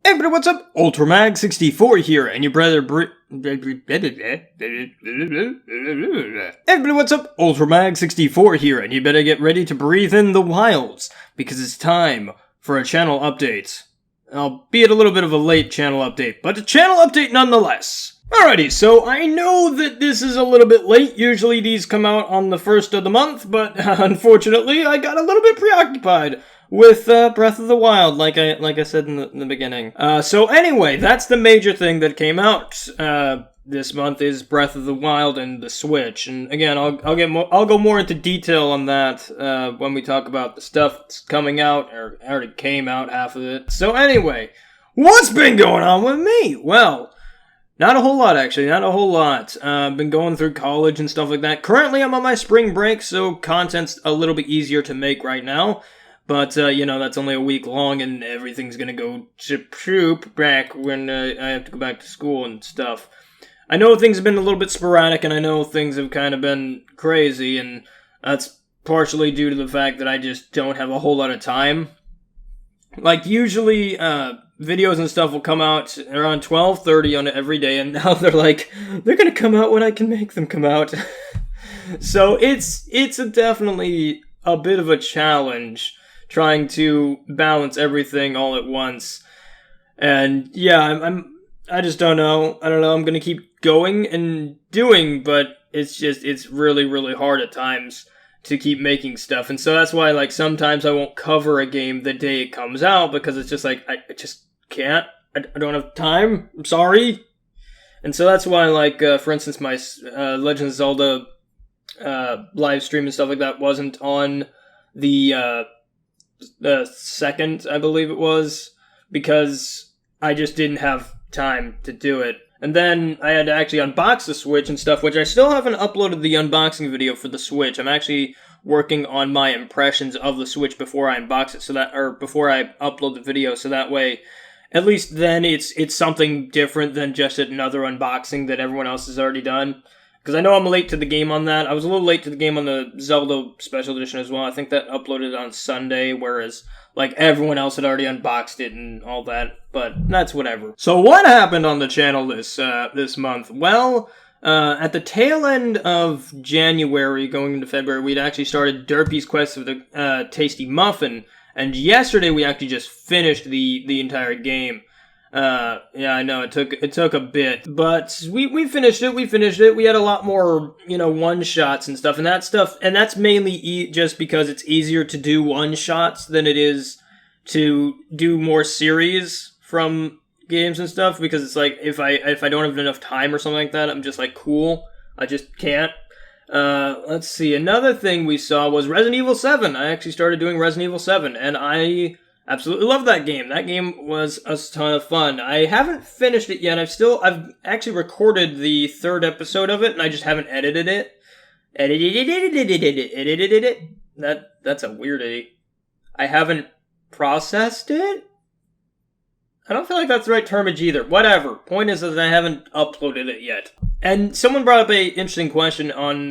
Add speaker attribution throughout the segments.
Speaker 1: Hey everybody, what's up? Ultramag64 here, and your brother Everybody, what's up? Ultramag64 here, and you better get ready to breathe in the wilds, because it's time for a channel update. Albeit a little bit of a late channel update, but a channel update nonetheless. Alrighty, so I know that this is a little bit late. Usually these come out on the 1st of the month, but unfortunately I got a little bit preoccupied with Breath of the Wild, like I said in the beginning. So anyway, that's the major thing that came out this month is Breath of the Wild and the Switch. And again, I'll go more into detail on that when we talk about the stuff that's coming out or already came out, half of it. So anyway, what's been going on with me? Well, not a whole lot, actually. Not a whole lot. I've been going through college and stuff like that. Currently, I'm on my spring break, so content's a little bit easier to make right now. But, you know, that's only a week long, and everything's gonna go chip back when I have to go back to school and stuff. I know things have been a little bit sporadic, and I know things have kind of been crazy, and that's partially due to the fact that I just don't have a whole lot of time. Like, usually, videos and stuff will come out around 12:30 on every day, and now they're gonna come out when I can make them come out. So it's definitely a bit of a challenge trying to balance everything all at once. And yeah, I just don't know. I'm gonna keep going and doing, but it's really, really hard at times to keep making stuff. And so that's why, like, sometimes I won't cover a game the day it comes out, because it's just like, I just can't. I don't have time. I'm sorry. And so that's why, like, for instance, my Legend of Zelda live stream and stuff like that wasn't on the 2nd, I believe it was, because I just didn't have time to do it. And then I had to actually unbox the Switch and stuff, which I still haven't uploaded the unboxing video for the Switch. I'm actually working on my impressions of the Switch before I unbox it, or before I upload the video, so that way, at least then it's something different than just another unboxing that everyone else has already done. Because I know I'm late to the game on that. I was a little late to the game on the Zelda Special Edition as well. I think that uploaded on Sunday, whereas, like, everyone else had already unboxed it and all that. But that's whatever. So what happened on the channel this month? Well, at the tail end of January, going into February, we'd actually started Derpy's Quest of the Tasty Muffin. And yesterday we actually just finished the entire game. Yeah, I know, it took a bit, but we finished it, we had a lot more, you know, one-shots and stuff, and that's mainly just because it's easier to do one-shots than it is to do more series from games and stuff, because it's like, if I don't have enough time or something like that, I'm just like, cool, I just can't. Let's see, another thing we saw was Resident Evil 7, I actually started doing Resident Evil 7, and I absolutely love that game. That game was a ton of fun. I haven't finished it yet. I've actually recorded the 3rd episode of it, and I just haven't edited it. Edited it. That's a weird edit. I haven't processed it? I don't feel like that's the right termage either. Whatever. Point is that I haven't uploaded it yet. And someone brought up a interesting question on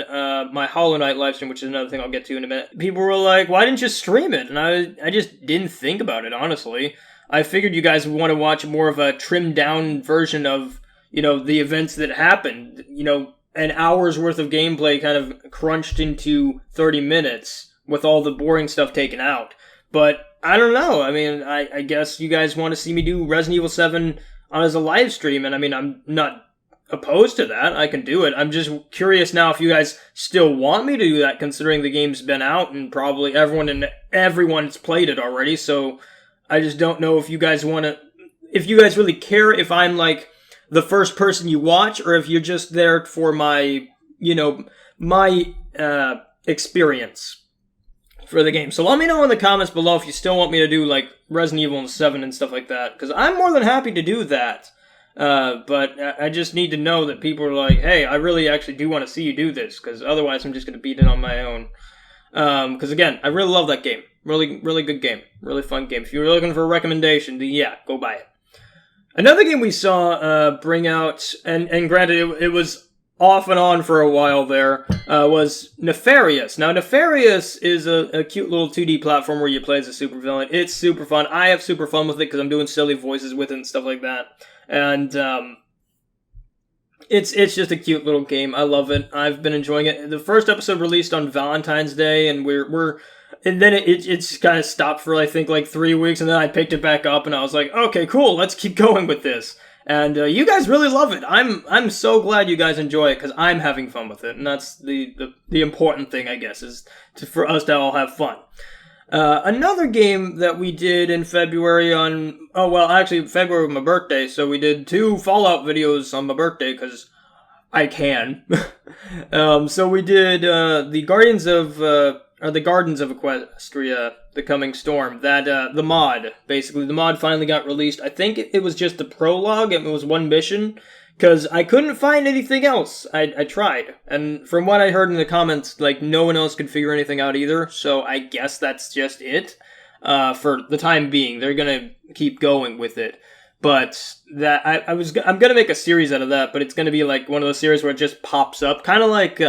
Speaker 1: my Hollow Knight livestream, which is another thing I'll get to in a minute. People were like, why didn't you stream it? And I just didn't think about it, honestly. I figured you guys would want to watch more of a trimmed down version of, you know, the events that happened. You know, an hour's worth of gameplay kind of crunched into 30 minutes with all the boring stuff taken out. But I don't know. I mean, I guess you guys want to see me do Resident Evil 7 as a live stream, and I mean, I'm not opposed to that. I can do it. I'm just curious now if you guys still want me to do that, considering the game's been out and probably everyone's played it already. So I just don't know if you guys want to, if you guys really care if I'm like the first person you watch, or if you're just there for my, you know, my experience for the game. So let me know in the comments below if you still want me to do, like, Resident Evil 7 and stuff like that, because I'm more than happy to do that. But I just need to know that people are like, hey, I really actually do want to see you do this, because otherwise I'm just going to beat it on my own. Because again, I really love that game. Really, really good game. Really fun game. If you're looking for a recommendation, then yeah, go buy it. Another game we saw bring out, and granted, it was off and on for a while there, was Nefarious. Now, Nefarious is a cute little 2D platform where you play as a supervillain. It's super fun. I have super fun with it because I'm doing silly voices with it and stuff like that. And it's just a cute little game. I love it. I've been enjoying it. The first episode released on Valentine's Day, and and then it just kind of stopped for, I think, like 3 weeks, and then I picked it back up, and I was like, okay, cool, let's keep going with this. And you guys really love it. I'm so glad you guys enjoy it, because I'm having fun with it, and that's the important thing, I guess, is for us to all have fun. Another game that we did in February February was my birthday, so we did 2 Fallout videos on my birthday, because I can. So we did the Gardens of Equestria, The Coming Storm. That, the mod, basically. The mod finally got released. I think it was just the prologue, and it was 1 mission, because I couldn't find anything else. I tried. And from what I heard in the comments, like, no one else could figure anything out either, so I guess that's just it. For the time being. They're gonna keep going with it. But that I'm gonna make a series out of that, but it's gonna be like one of those series where it just pops up. Kind of like,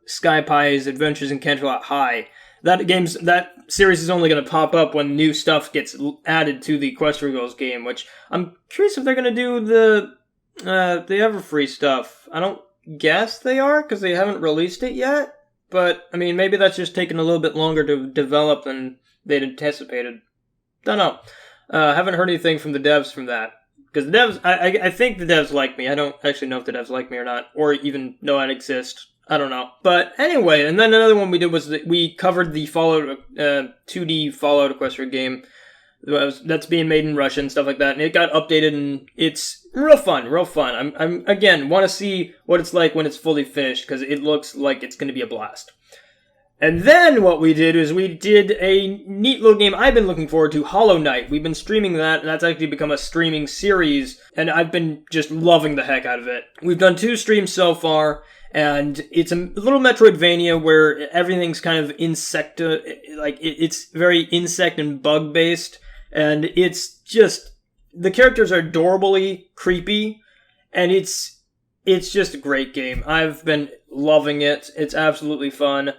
Speaker 1: Sky Pie's Adventures in Canterlot High. That series is only going to pop up when new stuff gets added to the Equestria Girls game, which I'm curious if they're going to do the Everfree stuff. I don't guess they are, because they haven't released it yet, but, I mean, maybe that's just taking a little bit longer to develop than they'd anticipated. Don't know. Haven't heard anything from the devs from that. Because the devs, I think the devs like me. I don't actually know if the devs like me or not, or even know I exist. I don't know. But anyway, and then another one we did was that we covered the Fallout, 2D Fallout Equestria game that's being made in Russia and stuff like that, and it got updated, and it's real fun, real fun. I'm again, want to see what it's like when it's fully finished, because it looks like it's going to be a blast. And then what we did is we did a neat little game I've been looking forward to, Hollow Knight. We've been streaming that, and that's actually become a streaming series, and I've been just loving the heck out of it. We've done 2 streams so far, and it's a little Metroidvania where everything's kind of it's very insect and bug based, and it's just, the characters are adorably creepy, and it's just a great game. I've been loving it. It's absolutely fun,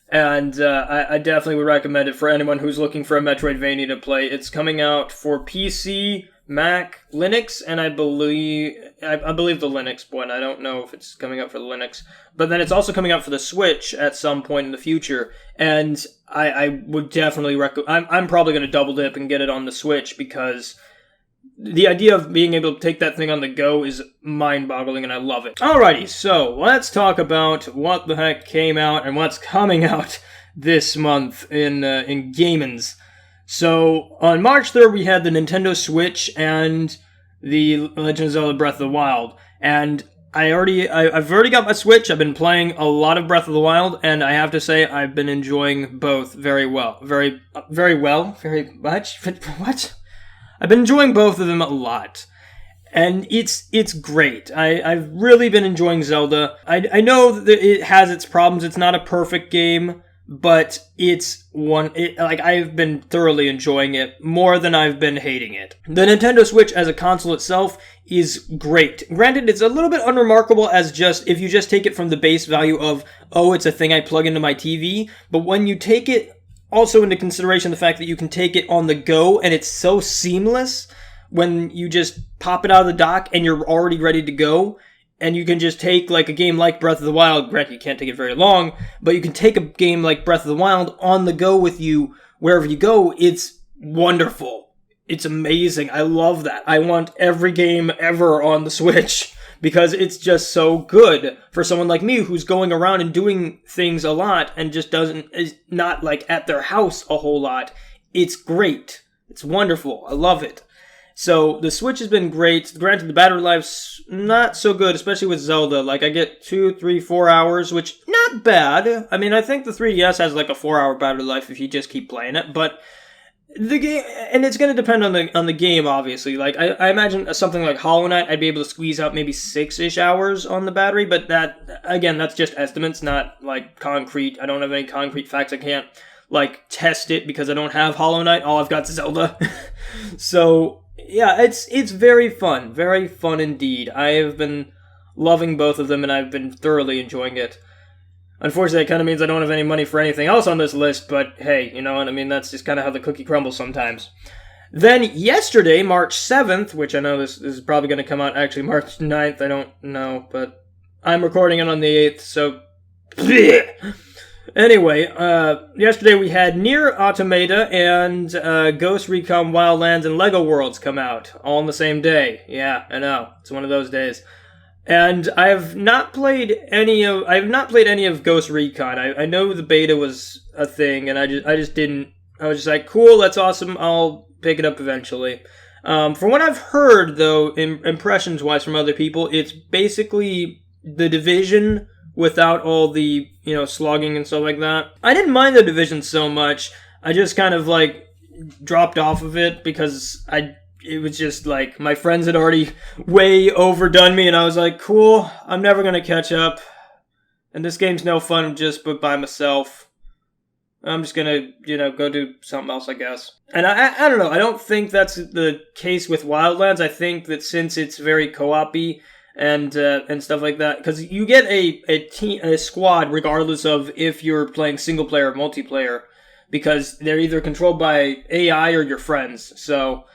Speaker 1: and I definitely would recommend it for anyone who's looking for a Metroidvania to play. It's coming out for PC, Mac, Linux, and I believe the Linux one. I don't know if it's coming out for the Linux, but then it's also coming out for the Switch at some point in the future. And I would definitely recommend. I'm probably going to double dip and get it on the Switch, because the idea of being able to take that thing on the go is mind-boggling, and I love it. Alrighty, so let's talk about what the heck came out and what's coming out this month in gamins. So, on March 3rd, we had the Nintendo Switch and the Legend of Zelda Breath of the Wild. And I've already got my Switch. I've been playing a lot of Breath of the Wild, and I have to say I've been enjoying both very well. Very much? What? I've been enjoying both of them a lot. And it's great. I've really been enjoying Zelda. I know that it has its problems. It's not a perfect game, but I've been thoroughly enjoying it more than I've been hating it. The Nintendo Switch as a console itself is great. Granted, it's a little bit unremarkable if you just take it from the base value of, oh, it's a thing I plug into my TV, but when you take it also into consideration the fact that you can take it on the go, and it's so seamless when you just pop it out of the dock and you're already ready to go. And you can just take, like, a game like Breath of the Wild. Granted, you can't take it very long, but you can take a game like Breath of the Wild on the go with you wherever you go. It's wonderful. It's amazing. I love that. I want every game ever on the Switch, because it's just so good for someone like me who's going around and doing things a lot and just is not, like, at their house a whole lot. It's great. It's wonderful. I love it. So, the Switch has been great. Granted, the battery life's not so good, especially with Zelda. Like, I get 2, 3, 4 hours, which, not bad. I mean, I think the 3DS has, like, a 4-hour battery life if you just keep playing it, but the game, and it's going to depend on the game, obviously. Like, I imagine something like Hollow Knight, I'd be able to squeeze out maybe 6-ish hours on the battery, but that, again, that's just estimates, not, like, concrete. I don't have any concrete facts. I can't, like, test it because I don't have Hollow Knight. All I've got is Zelda. So, yeah, it's very fun indeed. I have been loving both of them, and I've been thoroughly enjoying it. Unfortunately, it kind of means I don't have any money for anything else on this list, but hey, you know what I mean? That's just kind of how the cookie crumbles sometimes. Then yesterday, March 7th, which I know this is probably going to come out actually March 9th, I don't know, but I'm recording it on the 8th, so... Anyway, yesterday we had Nier Automata and Ghost Recon Wildlands and Lego Worlds come out, all on the same day. Yeah, I know, it's one of those days. And I have not played any of Ghost Recon. I know the beta was a thing, and I just didn't. I was just like, cool, that's awesome. I'll pick it up eventually. From what I've heard, though, impressions-wise from other people, it's basically The Division without all the, slogging and stuff like that. I didn't mind The Division so much. I just kind of dropped off of it because it was just like, my friends had already way overdone me, and I was like, cool, I'm never going to catch up. And this game's no fun just by myself. I'm just going to, go do something else, I guess. And I don't know, I don't think that's the case with Wildlands. I think that since it's very co-op-y and stuff like that, because you get a squad regardless of if you're playing single-player or multiplayer, because they're either controlled by AI or your friends, so...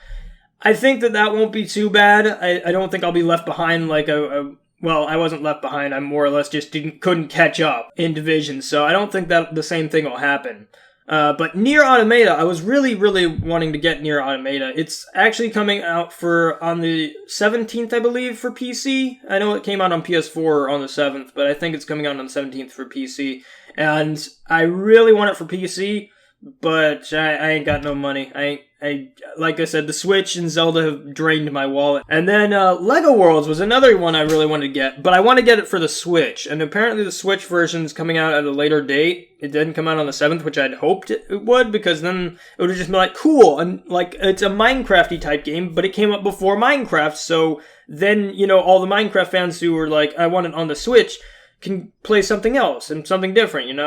Speaker 1: I think that won't be too bad. I don't think I'll be left behind well, I wasn't left behind. I more or less just couldn't catch up in Division, so I don't think that the same thing will happen. But Nier Automata, I was really, really wanting to get Nier Automata. It's actually coming out on the 17th, I believe, for PC. I know it came out on PS4 on the 7th, but I think it's coming out on the 17th for PC. And I really want it for PC, but I ain't got no money. Like I said, the Switch and Zelda have drained my wallet. And then Lego Worlds was another one I really wanted to get, but I want to get it for the Switch. And apparently the Switch version's coming out at a later date. It didn't come out on the 7th, which I'd hoped it would, because then it would have just been like, cool, and it's a Minecraft-y type game, but it came up before Minecraft, so then, all the Minecraft fans who were like, I want it on the Switch, can play something else and something different,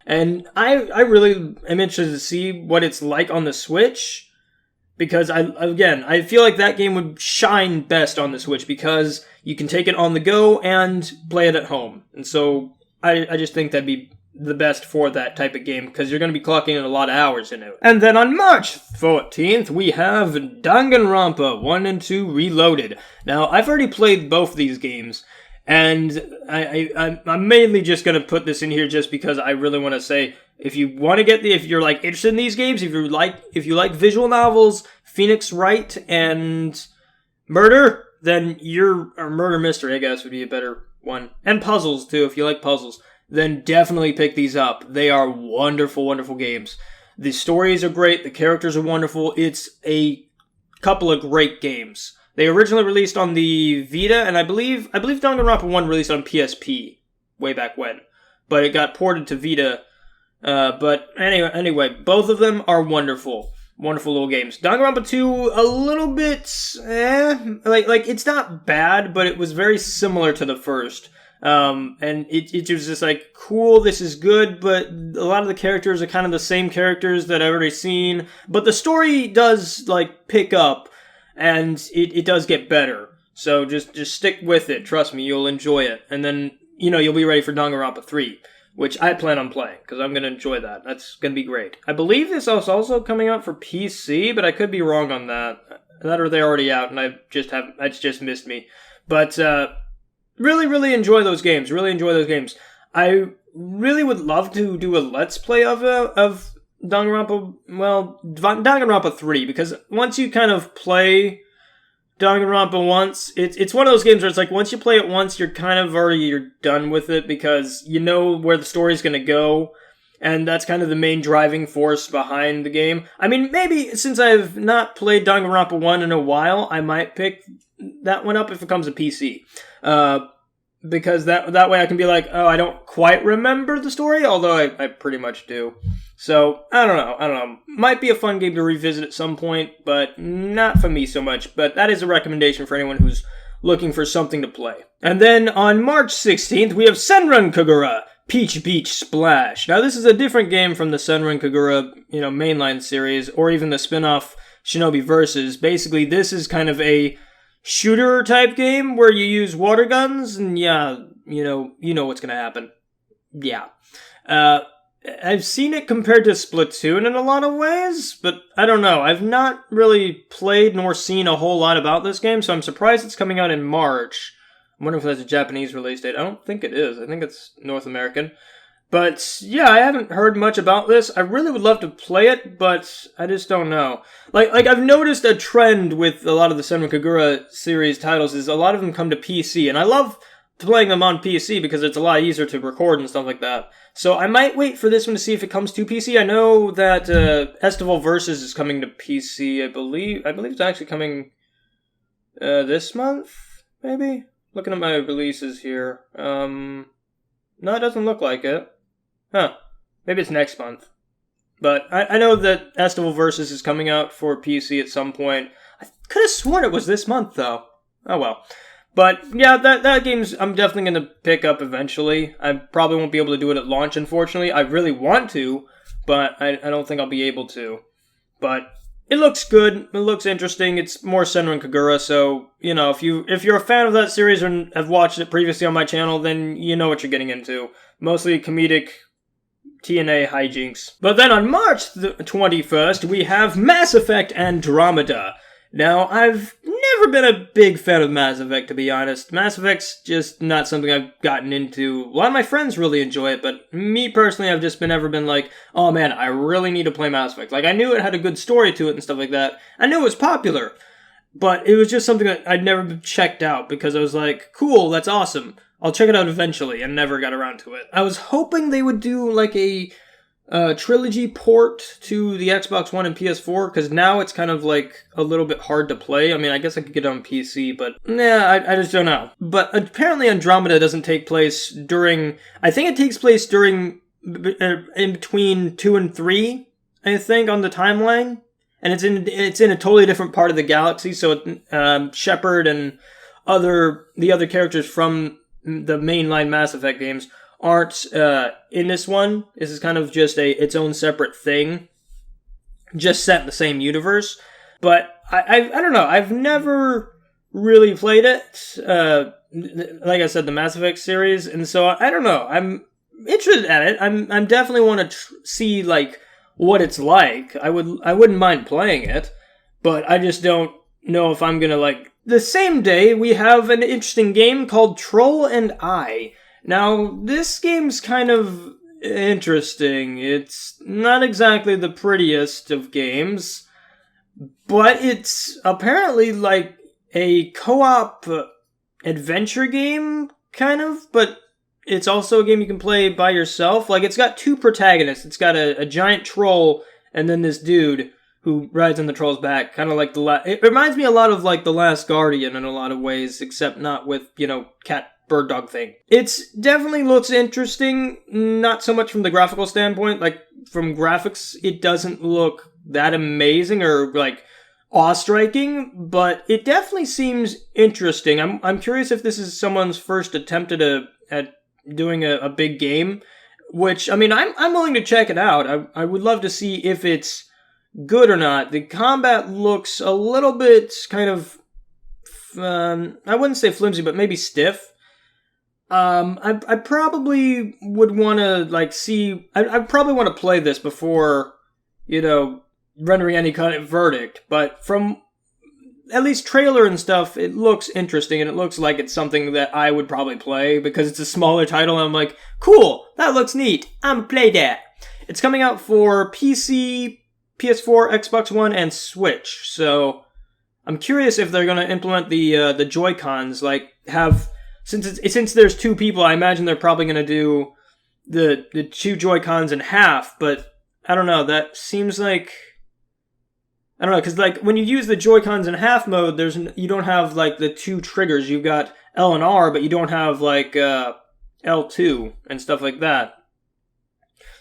Speaker 1: And I really am interested to see what it's like on the Switch, because I feel like that game would shine best on the Switch because you can take it on the go and play it at home. And so I just think that'd be the best for that type of game because you're going to be clocking in a lot of hours in it. And then on March 14th, we have Danganronpa 1 and 2 Reloaded. Now, I've already played both these games, and I'm mainly just going to put this in here just because I really want to say, if you're interested in these games, if you like visual novels, Phoenix Wright, and murder, then or murder mystery, I guess, would be a better one. And puzzles, too, if you like puzzles, then definitely pick these up. They are wonderful, wonderful games. The stories are great, the characters are wonderful. It's a couple of great games. They originally released on the Vita, and I believe Danganronpa 1 released on PSP way back when, but it got ported to Vita. But anyway, both of them are wonderful little games. Danganronpa 2, a little bit, it's not bad, but it was very similar to the first. And it was just like, cool, this is good, but a lot of the characters are kind of the same characters that I've already seen. But the story does, pick up, and it does get better. So just stick with it. Trust me, you'll enjoy it. And then, you'll be ready for Danganronpa 3, which I plan on playing, because I'm going to enjoy that. That's going to be great. I believe this is also coming out for PC, but I could be wrong on that. That or they're already out, and it's just missed me. But, really, really enjoy those games. Really enjoy those games. I really would love to do a Let's Play of Danganronpa, Danganronpa 3, because once you kind of play Danganronpa once, it's one of those games where it's like, once you play it once, you're kind of you're done with it, because you know where the story's going to go, and that's kind of the main driving force behind the game. I mean, maybe since I've not played Danganronpa 1 in a while, I might pick that one up if it comes to PC. Because that way I can be like, oh, I don't quite remember the story, although I pretty much do. So, I don't know. Might be a fun game to revisit at some point, but not for me so much. But that is a recommendation for anyone who's looking for something to play. And then on March 16th, we have Senran Kagura, Peach Beach Splash. Now, this is a different game from the Senran Kagura, mainline series, or even the spin-off Shinobi Versus. Basically, this is kind of a shooter type game where you use water guns, and yeah, you know what's gonna happen. Yeah. I've seen it compared to Splatoon in a lot of ways, but I don't know. I've not really played nor seen a whole lot about this game, so I'm surprised it's coming out in March. I'm wondering if that's a Japanese release date. I don't think it is. I think it's North American. But yeah, I haven't heard much about this. I really would love to play it, but I just don't know. Like I've noticed a trend with a lot of the Senran Kagura series titles is a lot of them come to PC, and I love playing them on PC because it's a lot easier to record and stuff like that. So I might wait for this one to see if it comes to PC. I know that Estival Versus is coming to PC, I believe. I believe it's actually coming this month, maybe? Looking at my releases here. No, it doesn't look like it. Huh. Maybe it's next month. But I know that Estival Versus is coming out for PC at some point. I could have sworn it was this month, though. Oh well. But yeah, that game's I'm definitely going to pick up eventually. I probably won't be able to do it at launch, unfortunately. I really want to, but I don't think I'll be able to. But it looks good. It looks interesting. It's more Senran Kagura, so, you know, if you're a fan of that series or have watched it previously on my channel, then you know what you're getting into. Mostly comedic TNA hijinks. But then on March 21st, we have Mass Effect Andromeda. Now, I've never been a big fan of Mass Effect, to be honest. Mass Effect's just not something I've gotten into. A lot of my friends really enjoy it, but me personally, I've just never been like, oh man, I really need to play Mass Effect. Like, I knew it had a good story to it and stuff like that. I knew it was popular, but it was just something that I'd never checked out because I was like, cool, that's awesome. I'll check it out eventually, and never got around to it. I was hoping they would do like a trilogy port to the Xbox One and PS4, because now it's kind of like a little bit hard to play. I mean, I guess I could get it on PC, but nah, I just don't know. But apparently Andromeda doesn't take place during, I think it takes place during, in between 2 and 3, I think, on the timeline. And it's in a totally different part of the galaxy, so Shepard and the other characters from the mainline Mass Effect games aren't in this one. This is kind of just its own separate thing, just set in the same universe. But I don't know. I've never really played it. Like I said, the Mass Effect series, and so I don't know. I'm interested at it. I'm definitely want to see like what it's like. I wouldn't mind playing it, but I just don't know if I'm gonna like. The same day, we have an interesting game called Troll and I. Now, this game's kind of interesting. It's not exactly the prettiest of games, but it's apparently like a co-op adventure game, kind of, but it's also a game you can play by yourself. Like, it's got two protagonists. It's got a giant troll and then this dude who rides on the troll's back, kind of like it reminds me a lot of like The Last Guardian in a lot of ways, except not with, cat bird dog thing. It definitely looks interesting, not so much from the graphical standpoint. Like, from graphics, it doesn't look that amazing or like awe-striking, but it definitely seems interesting. I'm curious if this is someone's first attempt at doing a big game, which, I mean, I'm willing to check it out. I would love to see if it's good or not. The combat looks a little bit kind of, I wouldn't say flimsy, but maybe stiff. I probably would want to, like, see. I probably want to play this before, rendering any kind of verdict. But from at least trailer and stuff, it looks interesting, and it looks like it's something that I would probably play because it's a smaller title. And I'm like, cool, that looks neat. I'm gonna play that. It's coming out for PC, PS4, Xbox One, and Switch. So I'm curious if they're gonna implement the Joy-Cons, like have. Since there's two people, I imagine they're probably going to do the two Joy-Cons in half, but I don't know, that seems like, I don't know, because like when you use the Joy-Cons in half mode, you don't have like the two triggers. You've got L and R, but you don't have like L2 and stuff like that.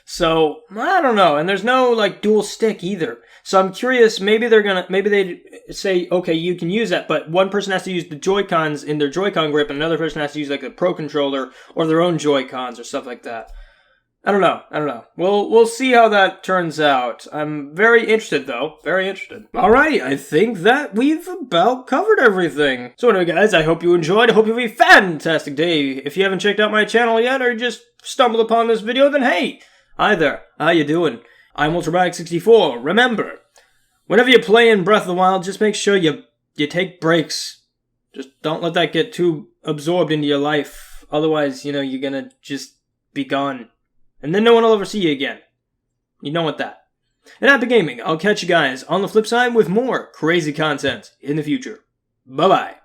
Speaker 1: So, I don't know, and there's no like dual stick either. So I'm curious, maybe they say, okay, you can use that, but one person has to use the Joy-Cons in their Joy-Con grip, and another person has to use like a Pro Controller or their own Joy-Cons or stuff like that. I don't know. We'll see how that turns out. I'm very interested, though. Very interested. Alright, I think that we've about covered everything. So anyway, guys, I hope you enjoyed. I hope you have a fantastic day. If you haven't checked out my channel yet, or just stumbled upon this video, then hey, hi there. How you doing? I'm Ultraback64. Remember, whenever you play in Breath of the Wild, just make sure you take breaks. Just don't let that get too absorbed into your life. Otherwise, you're gonna just be gone. And then no one will ever see you again. You don't want that. And happy gaming. I'll catch you guys on the flip side with more crazy content in the future. Bye-bye.